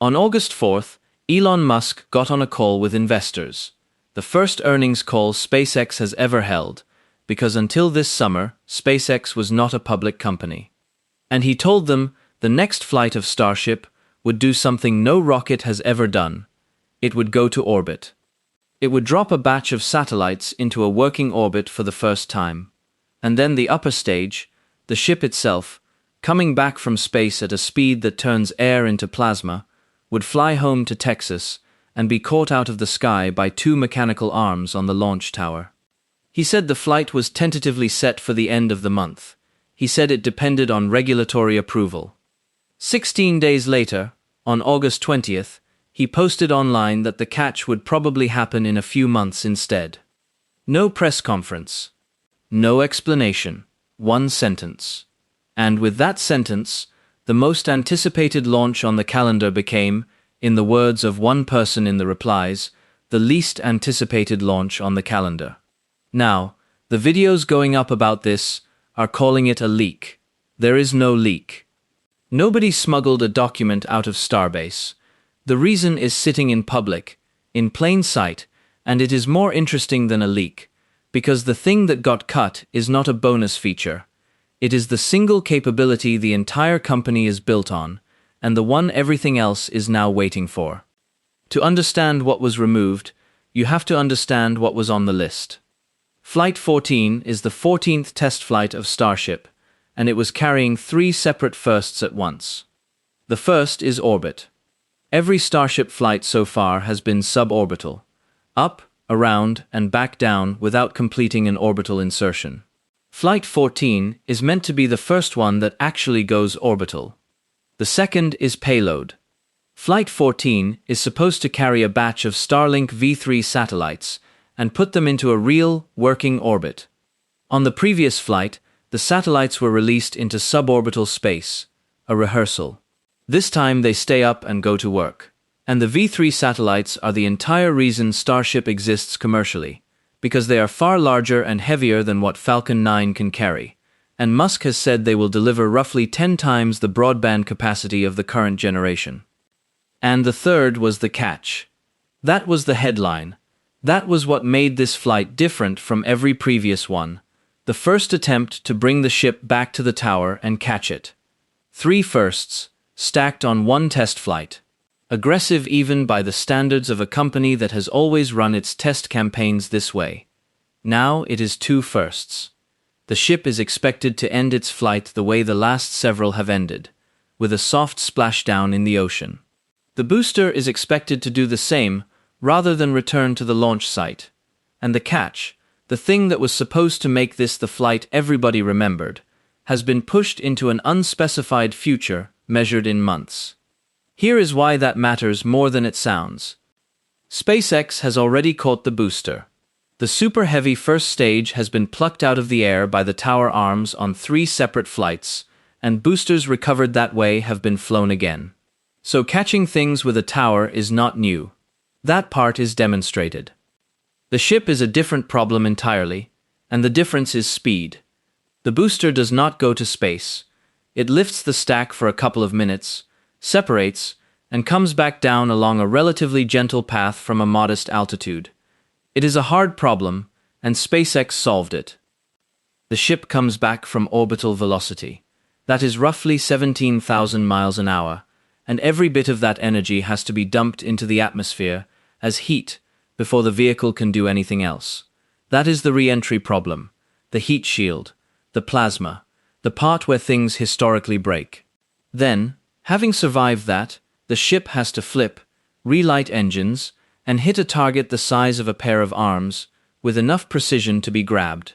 On August 4th, Elon Musk got on a call with investors, the first earnings call SpaceX has ever held, because until this summer, SpaceX was not a public company. And he told them the next flight of Starship would do something no rocket has ever done. It would go to orbit. It would drop a batch of satellites into a working orbit for the first time. And then the upper stage, the ship itself, coming back from space at a speed that turns air into plasma, would fly home to Texas and be caught out of the sky by two mechanical arms on the launch tower. He said the flight was tentatively set for the end of the month. He said it depended on regulatory approval. 16 days later, on August 20th, he posted online that the catch would probably happen in a few months instead. No press conference. No explanation. One sentence. And with that sentence, the most anticipated launch on the calendar became, in the words of one person in the replies, the least anticipated launch on the calendar. Now, the videos going up about this are calling it a leak. There is no leak. Nobody smuggled a document out of Starbase. The reason is sitting in public, in plain sight, and it is more interesting than a leak, because the thing that got cut is not a bonus feature. It is the single capability the entire company is built on, and the one everything else is now waiting for. To understand what was removed, you have to understand what was on the list. Flight 14 is the 14th test flight of Starship, and it was carrying 3 separate firsts at once. The first is orbit. Every Starship flight so far has been suborbital, up, around, and back down without completing an orbital insertion. Flight 14 is meant to be the first one that actually goes orbital. The second is payload. Flight 14 is supposed to carry a batch of Starlink V3 satellites and put them into a real, working orbit. On the previous flight, the satellites were released into suborbital space, a rehearsal. This time they stay up and go to work. And the V3 satellites are the entire reason Starship exists commercially, because they are far larger and heavier than what Falcon 9 can carry, and Musk has said they will deliver roughly 10 times the broadband capacity of the current generation. And the third was the catch. That was the headline. That was what made this flight different from every previous one. The first attempt to bring the ship back to the tower and catch it. 3 firsts, stacked on one test flight. Aggressive even by the standards of a company that has always run its test campaigns this way. Now it is 2 firsts. The ship is expected to end its flight the way the last several have ended, with a soft splashdown in the ocean. The booster is expected to do the same, rather than return to the launch site. And the catch, the thing that was supposed to make this the flight everybody remembered, has been pushed into an unspecified future measured in months. Here is why that matters more than it sounds. SpaceX has already caught the booster. The super heavy first stage has been plucked out of the air by the tower arms on 3 separate flights, and boosters recovered that way have been flown again. So catching things with a tower is not new. That part is demonstrated. The ship is a different problem entirely, and the difference is speed. The booster does not go to space. It lifts the stack for a couple of minutes, separates, and comes back down along a relatively gentle path from a modest altitude. It is a hard problem, and SpaceX solved it. The ship comes back from orbital velocity. That is roughly 17,000 miles an hour, and every bit of that energy has to be dumped into the atmosphere as heat before the vehicle can do anything else. That is the re-entry problem, the heat shield, the plasma, the part where things historically break. Then, having survived that, the ship has to flip, relight engines, and hit a target the size of a pair of arms, with enough precision to be grabbed.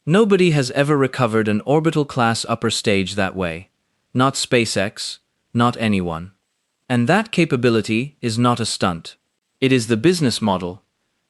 Nobody has ever recovered an orbital-class upper stage that way. Not SpaceX, not anyone. And that capability is not a stunt. It is the business model.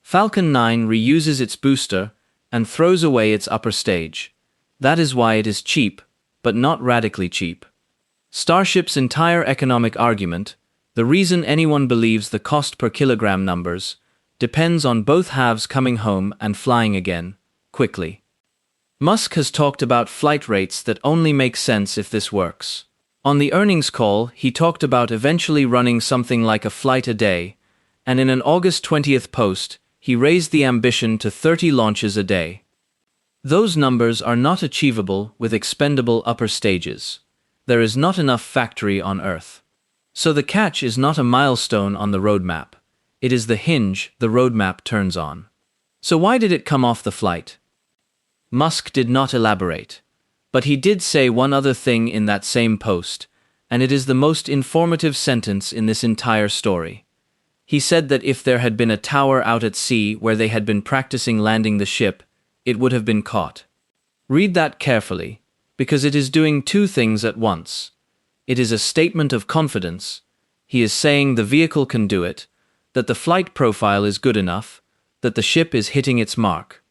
Falcon 9 reuses its booster and throws away its upper stage. That is why it is cheap, but not radically cheap. Starship's entire economic argument, the reason anyone believes the cost per kilogram numbers, depends on both halves coming home and flying again, quickly. Musk has talked about flight rates that only make sense if this works. On the earnings call, he talked about eventually running something like a flight a day, and in an August 20th post, he raised the ambition to 30 launches a day. Those numbers are not achievable with expendable upper stages. There is not enough factory on Earth. So the catch is not a milestone on the roadmap. It is the hinge the roadmap turns on. So why did it come off the flight? Musk did not elaborate. But he did say one other thing in that same post, and it is the most informative sentence in this entire story. He said that if there had been a tower out at sea where they had been practicing landing the ship, it would have been caught. Read that carefully, because it is doing two things at once. It is a statement of confidence. He is saying the vehicle can do it, that the flight profile is good enough, that the ship is hitting its mark.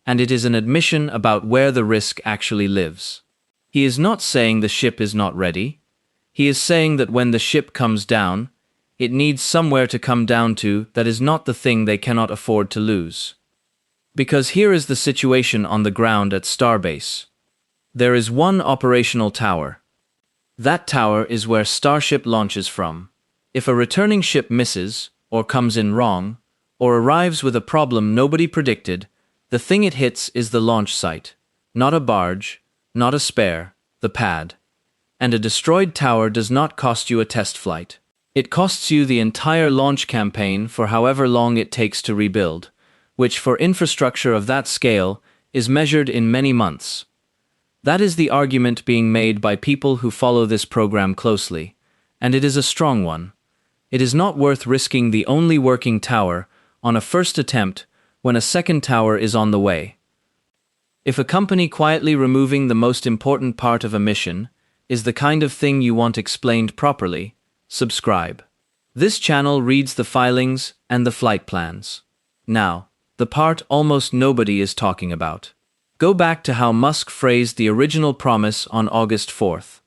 And it is an admission about where the risk actually lives. He is not saying the ship is not ready. He is saying that when the ship comes down, it needs somewhere to come down to that is not the thing they cannot afford to lose. Because here is the situation on the ground at Starbase. There is one operational tower. That tower is where Starship launches from. If a returning ship misses, or comes in wrong, or arrives with a problem nobody predicted, the thing it hits is the launch site, not a barge, not a spare, the pad. And a destroyed tower does not cost you a test flight. It costs you the entire launch campaign for however long it takes to rebuild, which for infrastructure of that scale is measured in many months. That is the argument being made by people who follow this program closely, and it is a strong one. It is not worth risking the only working tower on a first attempt when a second tower is on the way. If a company quietly removing the most important part of a mission is the kind of thing you want explained properly, subscribe. This channel reads the filings and the flight plans. Now, the part almost nobody is talking about. Go back to how Musk phrased the original promise on August 4th.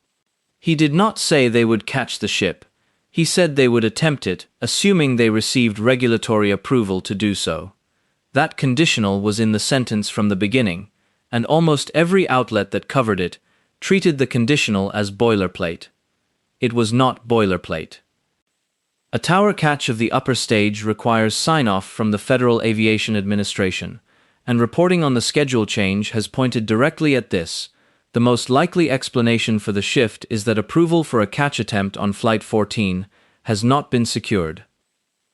He did not say they would catch the ship. He said they would attempt it, assuming they received regulatory approval to do so. That conditional was in the sentence from the beginning, and almost every outlet that covered it treated the conditional as boilerplate. It was not boilerplate. A tower catch of the upper stage requires sign-off from the Federal Aviation Administration, and reporting on the schedule change has pointed directly at this. The most likely explanation for the shift is that approval for a catch attempt on Flight 14 has not been secured.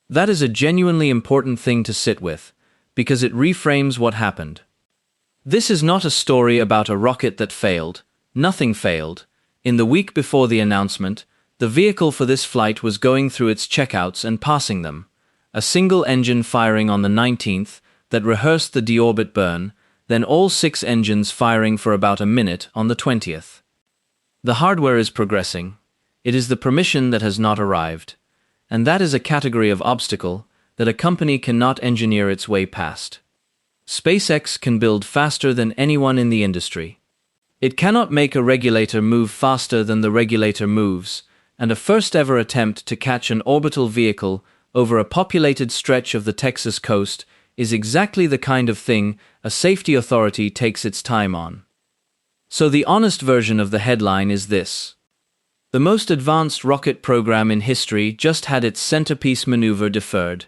That is a genuinely important thing to sit with, because it reframes what happened. This is not a story about a rocket that failed. Nothing failed. In the week before the announcement, the vehicle for this flight was going through its checkouts and passing them. A single engine firing on the 19th that rehearsed the deorbit burn, then all 6 engines firing for about a minute on the 20th. The hardware is progressing. It is the permission that has not arrived. And that is a category of obstacle that a company cannot engineer its way past. SpaceX can build faster than anyone in the industry. It cannot make a regulator move faster than the regulator moves, and a first-ever attempt to catch an orbital vehicle over a populated stretch of the Texas coast is exactly the kind of thing a safety authority takes its time on. So the honest version of the headline is this. The most advanced rocket program in history just had its centerpiece maneuver deferred,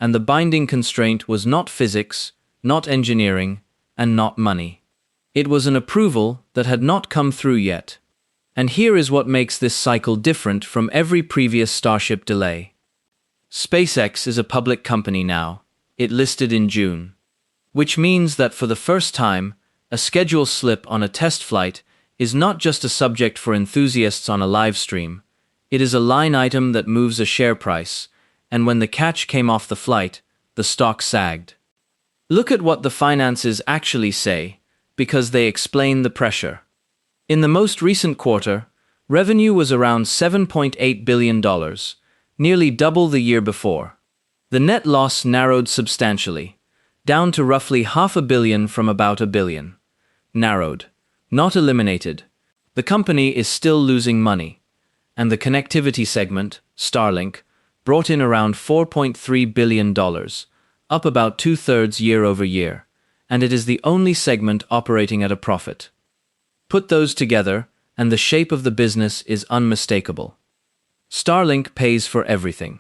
and the binding constraint was not physics, not engineering, and not money. It was an approval that had not come through yet. And here is what makes this cycle different from every previous Starship delay. SpaceX is a public company now. It listed in June. Which means that for the first time, a schedule slip on a test flight is not just a subject for enthusiasts on a live stream. It is a line item that moves a share price, and when the catch came off the flight, the stock sagged. Look at what the finances actually say, because they explain the pressure. In the most recent quarter, revenue was around $7.8 billion, nearly double the year before. The net loss narrowed substantially, down to roughly $500 million from about $1 billion. Narrowed, not eliminated. The company is still losing money, and the connectivity segment, Starlink, brought in around $4.3 billion, up about 2/3 year over year, and it is the only segment operating at a profit. Put those together, and the shape of the business is unmistakable. Starlink pays for everything.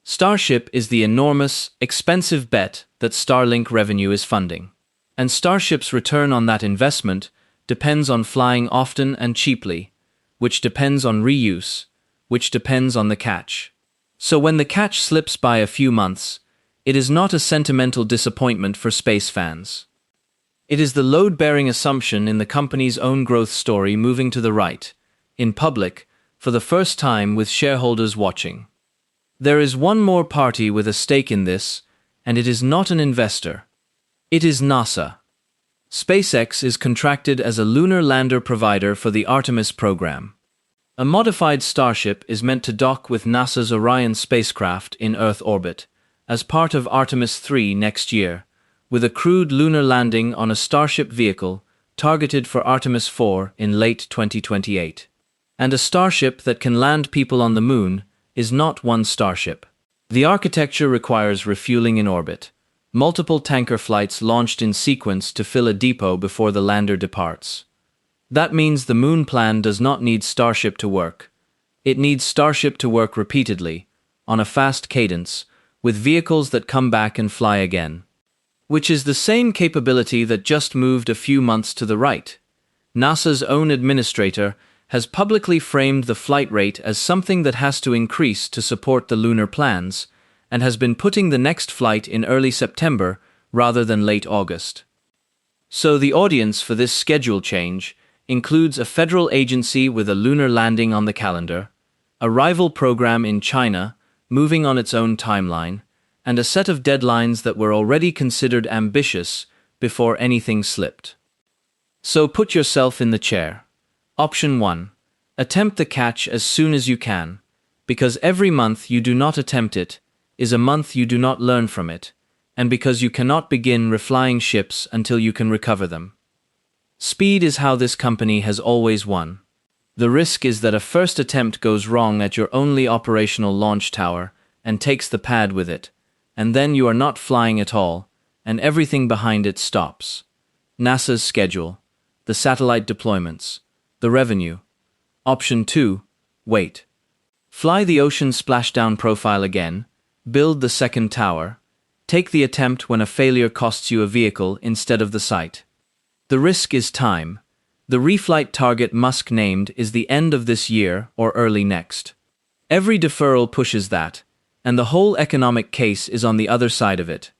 Starship is the enormous, expensive bet that Starlink revenue is funding. And Starship's return on that investment depends on flying often and cheaply, which depends on reuse, which depends on the catch. So when the catch slips by a few months, it is not a sentimental disappointment for space fans. It is the load-bearing assumption in the company's own growth story moving to the right, in public, for the first time with shareholders watching. There is one more party with a stake in this, and it is not an investor. It is NASA. SpaceX is contracted as a lunar lander provider for the Artemis program. A modified Starship is meant to dock with NASA's Orion spacecraft in Earth orbit as part of Artemis 3 next year, with a crewed lunar landing on a Starship vehicle targeted for Artemis 4 in late 2028. And a Starship that can land people on the Moon is not one Starship. The architecture requires refueling in orbit, multiple tanker flights launched in sequence to fill a depot before the lander departs. That means the Moon plan does not need Starship to work. It needs Starship to work repeatedly, on a fast cadence, with vehicles that come back and fly again. Which is the same capability that just moved a few months to the right. NASA's own administrator has publicly framed the flight rate as something that has to increase to support the lunar plans, and has been putting the next flight in early September rather than late August. So the audience for this schedule change includes a federal agency with a lunar landing on the calendar, a rival program in China moving on its own timeline, and a set of deadlines that were already considered ambitious before anything slipped. So put yourself in the chair. Option 1. Attempt the catch as soon as you can, because every month you do not attempt it is a month you do not learn from it, and because you cannot begin reflying ships until you can recover them. Speed is how this company has always won. The risk is that a first attempt goes wrong at your only operational launch tower and takes the pad with it, and then you are not flying at all, and everything behind it stops. NASA's schedule, the satellite deployments, the revenue. Option 2. Wait. Fly the ocean splashdown profile again, build the second tower, take the attempt when a failure costs you a vehicle instead of the site. The risk is time. The reflight target Musk named is the end of this year or early next. Every deferral pushes that, and the whole economic case is on the other side of it.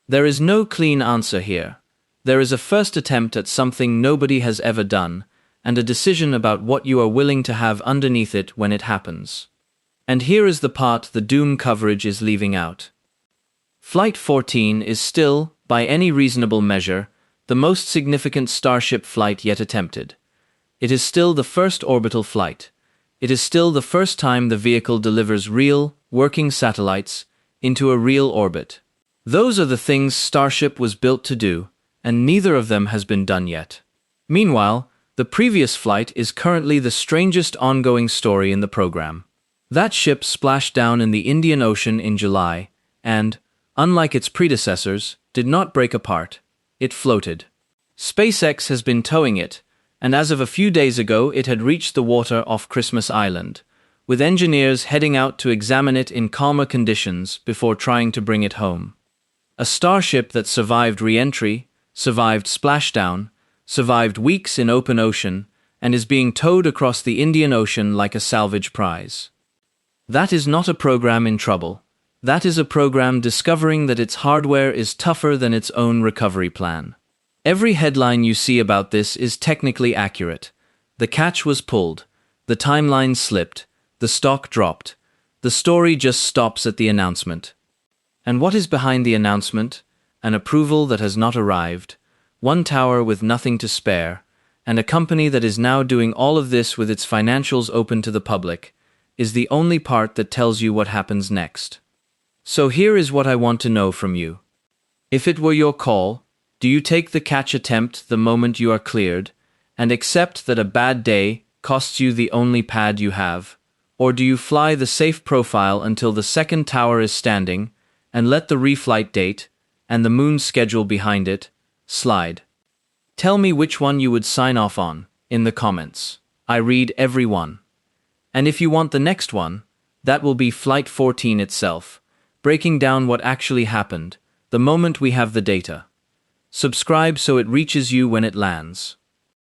There is no clean answer here. There is a first attempt at something nobody has ever done, and a decision about what you are willing to have underneath it when it happens. And here is the part the doom coverage is leaving out. Flight 14 is still, by any reasonable measure, the most significant Starship flight yet attempted. It is still the first orbital flight. It is still the first time the vehicle delivers real, working satellites into a real orbit. Those are the things Starship was built to do, and neither of them has been done yet. Meanwhile, the previous flight is currently the strangest ongoing story in the program. That ship splashed down in the Indian Ocean in July and, unlike its predecessors, did not break apart. It floated. SpaceX has been towing it, and as of a few days ago it had reached the water off Christmas Island, with engineers heading out to examine it in calmer conditions before trying to bring it home. A Starship that survived re-entry, survived splashdown, survived weeks in open ocean, and is being towed across the Indian Ocean like a salvage prize. That is not a program in trouble. That is a program discovering that its hardware is tougher than its own recovery plan. Every headline you see about this is technically accurate. The catch was pulled, the timeline slipped, the stock dropped. The story just stops at the announcement. And what is behind the announcement? An approval that has not arrived, one tower with nothing to spare, and a company that is now doing all of this with its financials open to the public, is the only part that tells you what happens next. So here is what I want to know from you. If it were your call, do you take the catch attempt the moment you are cleared, and accept that a bad day costs you the only pad you have? Or do you fly the safe profile until the second tower is standing, and let the reflight date, and the Moon's schedule behind it, slide? Tell me which one you would sign off on, in the comments. I read every one. And if you want the next one, that will be Flight 14 itself, breaking down what actually happened, the moment we have the data. Subscribe so it reaches you when it lands.